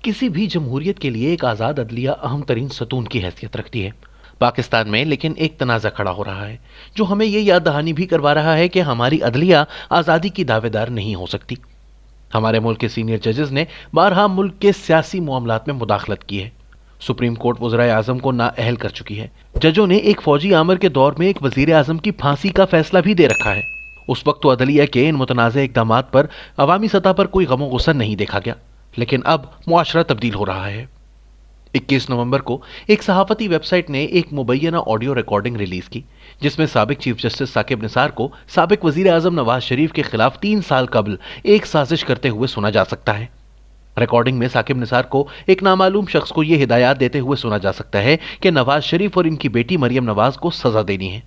किसी भी जमहूरियत के लिए एक आज़ाद अदलिया अहम तरीन सतून की हैसियत रखती है। पाकिस्तान में लेकिन एक तनाज़ा खड़ा हो रहा है जो हमें ये याद दहानी भी करवा रहा है कि हमारी अदलिया आज़ादी की दावेदार नहीं हो सकती। हमारे मुल्क के सीनियर जजेस ने बारहा मुल्क के सियासी मामलात में मुदाखलत की है। सुप्रीम कोर्ट वज़ीर आज़म को नाअहल कर चुकी है। जजों ने एक फौजी आमर के दौर में एक वज़ीर आज़म की फांसी का फैसला भी दे रखा है। उस वक्त तो अदलिया के इन मुतनाज़े इक़दामात पर अवामी सतह पर कोई गम गुस्सा नहीं देखा गया, लेकिन अब मुआशरा तब्दील हो रहा है। 21 नवंबर को एक सहाफ़ती वेबसाइट ने एक मुबैना ऑडियो रिकॉर्डिंग रिलीज की जिसमें साबिक चीफ जस्टिस साकिब निसार को साबिक वज़ीर आज़म नवाज शरीफ के खिलाफ 3 साल कबल एक साजिश करते हुए सुना जा सकता है। रिकॉर्डिंग में साकिब निसार को एक नामालूम शख्स को यह हिदायत देते हुए सुना जा सकता है कि नवाज शरीफ और इनकी बेटी मरियम नवाज को सजा देनी है।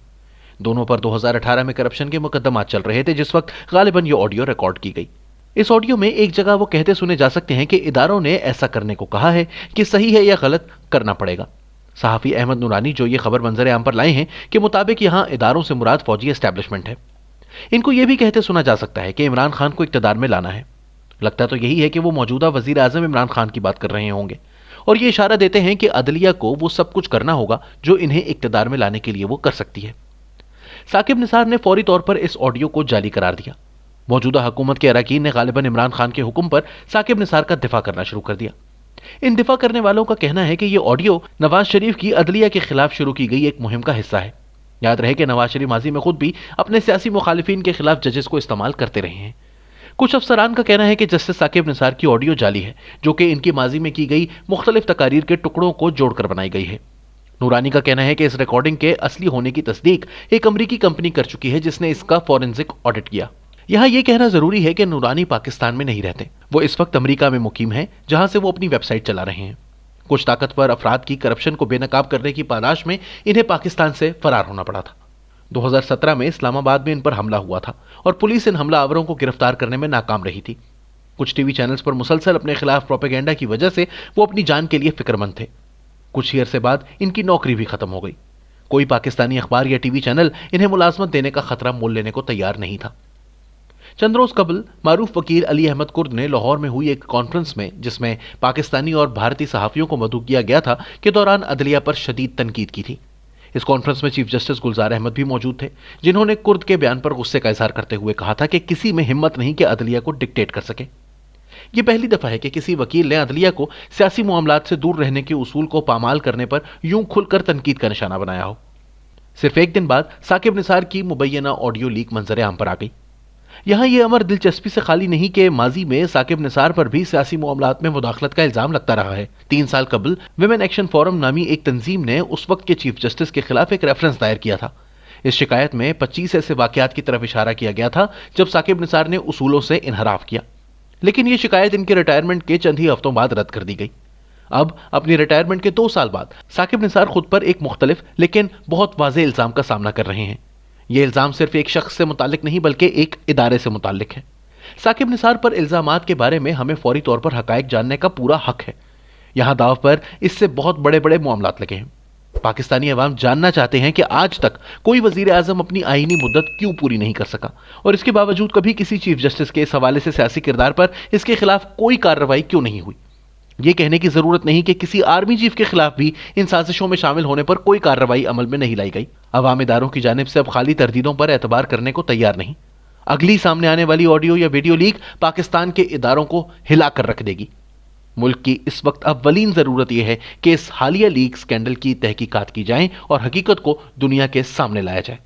दोनों पर 2018 में करप्शन के मुकदमात चल रहे थे जिस वक्त गालिबन यह ऑडियो रिकॉर्ड की गई। इस ऑडियो में एक जगह वो कहते सुने जा सकते हैं कि इदारों ने ऐसा करने को कहा है कि सही है या गलत करना पड़ेगा। सहाफ़ी अहमद नूरानी जो ये खबर मंजर आम पर लाए हैं के मुताबिक यहाँ इदारों से मुराद फौजी एस्टैब्लिशमेंट है। इनको यह भी कहते सुना जा सकता है कि इमरान खान को इक़्तिदार में लाना है। लगता तो यही है कि वो मौजूदा वज़ीर आज़म इमरान खान की बात कर रहे होंगे और ये इशारा देते हैं कि अदलिया को वो सब कुछ करना होगा जो इन्हें इक़्तिदार में लाने के लिए वो कर सकती है। साकिब निसार ने फौरी तौर पर इस ऑडियो को जाली करार दिया। मौजूदा हुकूमत के अरकान ने गालिबन इमरान खान के हुक्म पर साकिब निसार का दिफा करना शुरू कर दिया। इन दिफा करने वालों का कहना है कि यह ऑडियो नवाज शरीफ की अदलिया के खिलाफ शुरू की गई एक मुहिम का हिस्सा है। याद रहे कि नवाज शरीफ माजी में खुद भी अपने सियासी मुखालिफिन के खिलाफ जजेस को इस्तेमाल करते रहे हैं। कुछ अफसरान का कहना है कि जस्टिस साकिब निसार की ऑडियो जाली है जो कि इनकी माजी में की गई मुख्तलिफ तकारीर के टुकड़ों को जोड़कर बनाई गई है। नूरानी का कहना है कि इस रिकॉर्डिंग के असली होने की तस्दीक एक अमरीकी कंपनी कर चुकी है जिसने इसका फॉरेंसिक ऑडिट किया। यहाँ यह कहना जरूरी है कि नूरानी पाकिस्तान में नहीं रहते, वो इस वक्त अमेरिका में मुकीम हैं जहां से वो अपनी वेबसाइट चला रहे हैं। कुछ ताकतवर अफराद की करप्शन को बेनकाब करने की पालाश में इन्हें पाकिस्तान से फरार होना पड़ा था। 2017 में इस्लामाबाद में इन पर हमला हुआ था और पुलिस इन हमलावरों को गिरफ्तार करने में नाकाम रही थी। कुछ टीवी चैनल्स पर मुसलसल अपने खिलाफ प्रोपेगेंडा की वजह से वो अपनी जान के लिए फिक्रमंद थे। कुछ ही अरसे बाद इनकी नौकरी भी खत्म हो गई। कोई पाकिस्तानी अखबार या टीवी चैनल इन्हें मुलाजमत देने का खतरा मोल लेने को तैयार नहीं था। चंद रोज कबल मारूफ वकील अली अहमद कुर्द ने लाहौर में हुई एक कॉन्फ्रेंस में जिसमें पाकिस्तानी और भारतीय सहाफ़ियों को मदऊ किया गया था के दौरान अदलिया पर शदीद तनकीद की थी। इस कॉन्फ्रेंस में चीफ जस्टिस गुलजार अहमद भी मौजूद थे जिन्होंने कुर्द के बयान पर गुस्से का इजहार करते हुए कहा था कि किसी में हिम्मत नहीं कि अदलिया को डिक्टेट कर सके। यह पहली दफा है कि किसी वकील ने अदलिया को सियासी मामलात से दूर रहने के उसूल को पामाल करने पर यूं खुलकर तनकीद का निशाना बनाया हो। सिर्फ एक दिन बाद साकिब निसार की मुबैना ऑडियो लीक मंजर आम पर आ गई। यहाँ यह अमर दिलचस्पी से खाली नहीं कि माजी में साकिब निसार पर भी सियासी मामलात में मुदाखलत का इल्जाम लगता रहा है। 3 साल कबल विमेन एक्शन फोरम नामी एक तंजीम ने उस वक्त के चीफ जस्टिस के खिलाफ एक रेफरेंस दायर किया था। इस शिकायत में 25 ऐसे वाकयात की तरफ इशारा किया गया था जब साकिब निसार ने उसूलों से इनहराफ किया, लेकिन यह शिकायत इनके रिटायरमेंट के चंद ही हफ्तों बाद रद्द कर दी गई। अब अपनी रिटायरमेंट के 2 साल बाद साकिब निसार खुद पर एक मुख्तलिफ लेकिन बहुत वाज़ेह इल्जाम का सामना कर रहे हैं। यह इल्जाम सिर्फ एक शख्स से मुतालिक नहीं बल्कि एक इदारे से मुतालिक है। साकिब निसार पर इल्जामात के बारे में हमें फौरी तौर पर हकायक जानने का पूरा हक है। यहाँ दाव पर इससे बहुत बड़े बड़े मामलात लगे हैं। पाकिस्तानी अवाम जानना चाहते हैं कि आज तक कोई वजीर आजम अपनी आईनी मुद्दत क्यों पूरी नहीं कर सका और इसके बावजूद कभी किसी चीफ जस्टिस के इस हवाले से सियासी किरदार पर इसके खिलाफ कोई कार्रवाई क्यों नहीं हुई। यह कहने की जरूरत नहीं कि किसी आर्मी चीफ के खिलाफ भी इन साजिशों में शामिल होने पर कोई कार्रवाई अमल में नहीं लाई गई। अवाम इदारों की जानिब से अब खाली तरदीदों पर एतबार करने को तैयार नहीं। अगली सामने आने वाली ऑडियो या वीडियो लीक पाकिस्तान के इदारों को हिलाकर रख देगी। मुल्क की इस वक्त अव्वलीन जरूरत यह है कि इस हालिया लीक स्कैंडल की तहकीकात की जाए और हकीकत को दुनिया के सामने लाया जाए।